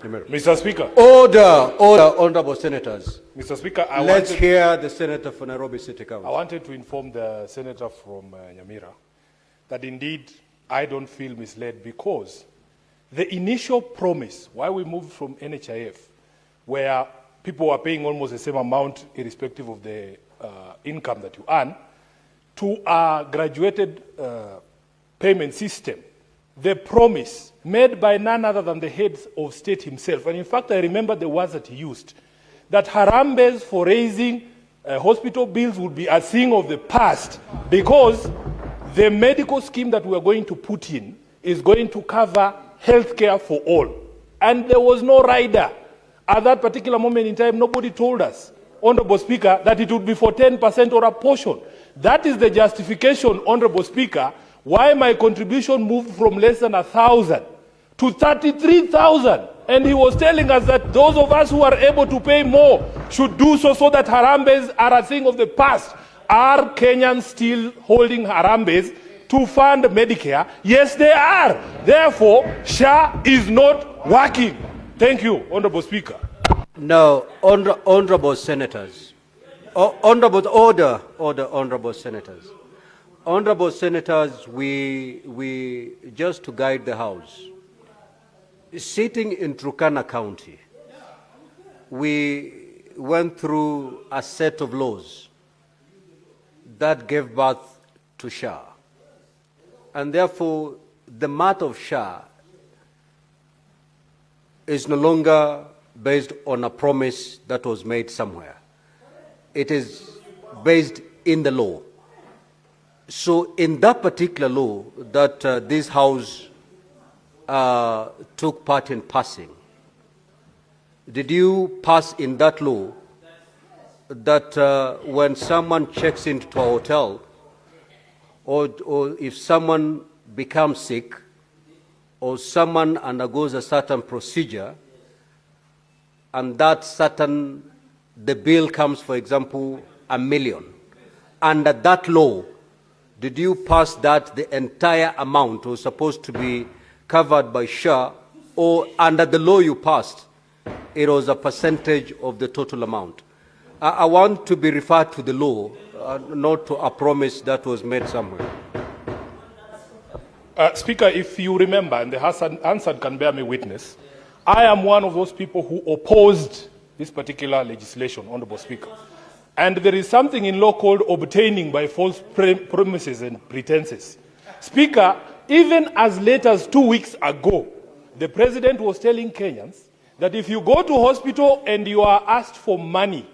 Mr. Speaker. Order, honorable senators. Mr. Speaker, let's hear the senator for Nairobi City Council. I wanted to inform the senator from Nyamira that indeed I don't feel misled, because the initial promise, why we moved from NHIF, where people were paying almost the same amount irrespective of the income that you earn, to a graduated payment system, the promise made by none other than the head of state himself, and in fact I remember the words that he used, that harambes for raising hospital bills would be a thing of the past, because the medical scheme that we are going to put in is going to cover health care for all. And there was no rider. At that particular moment in time, nobody told us, Honorable Speaker, that it would be for 10% or a portion. That is the justification, Honorable Speaker, why my contribution moved from less than 1,000 to 33,000. And he was telling us that those of us who are able to pay more should do so, so that harambes are a thing of the past. Are Kenyans still holding harambes to fund Medicare? Yes, they are. Therefore, SHA is not working. Thank you, Honorable Speaker. No, honorable senators. Honorable senators. Honorable senators, we just to guide the House, sitting in Turkana County, we went through a set of laws that gave birth to SHA. And therefore, the matter of SHA is no longer based on a promise that was made somewhere. It is based in the law. So in that particular law that this House took part in passing, did you pass in that law that when someone checks into a hotel, or if someone becomes sick, or someone undergoes a certain procedure, and that certain, the bill comes, for example, $1 million, under that law, did you pass that the entire amount was supposed to be covered by SHA, or under the law you passed, it was a percentage of the total amount? I want to be referred to the law, not to a promise that was made somewhere. Speaker, if you remember, and the answer can bear me witness, I am one of those people who opposed this particular legislation, Honorable Speaker. And there is something in law called obtaining by false promises and pretenses. Speaker, even as late as 2 weeks ago, the President was telling Kenyans that if you go to hospital and you are asked for money,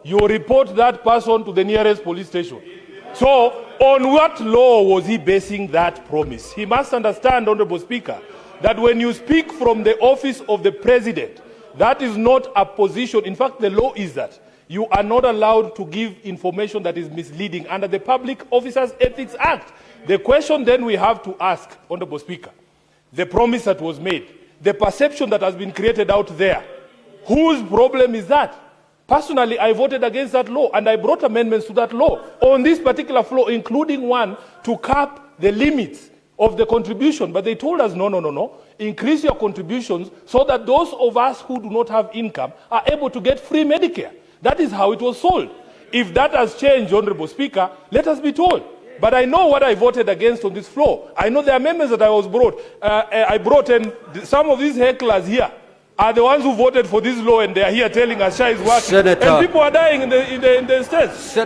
you report that person to the nearest police station. So, on what law was he basing that promise? He must understand, Honorable Speaker, that when you speak from the office of the President, that is not a position. In fact, the law is that you are not allowed to give information that is misleading under the Public Officers Ethics Act. The question then we have to ask, Honorable Speaker, the promise that was made, the perception that has been created out there, whose problem is that? Personally, I voted against that law, and I brought amendments to that law on this particular floor, including one to cap the limits of the contribution. But they told us, no, increase your contributions so that those of us who do not have income are able to get free Medicare. That is how it was sold. If that has changed, Honorable Speaker, let us be told. But I know what I voted against on this floor. I know the amendments that I brought, and some of these hecklers here are the ones who voted for this law, and they are here telling us SHA is working. Senator, and people are dying in the states.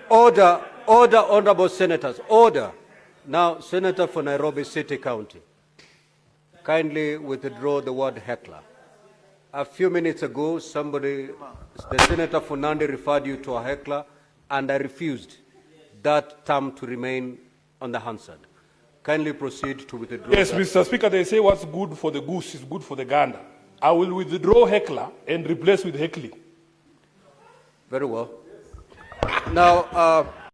Order, honorable senators, order. Now, Senator for Nairobi City County, kindly withdraw the word heckler. A few minutes ago, the Senator for Nandi referred you to a heckler, and I refused that term to remain unanswered. Kindly proceed to withdraw. Yes, Mr. Speaker, they say what's good for the goose is good for the gander. I will withdraw heckler and replace with heckling. Very well. Now,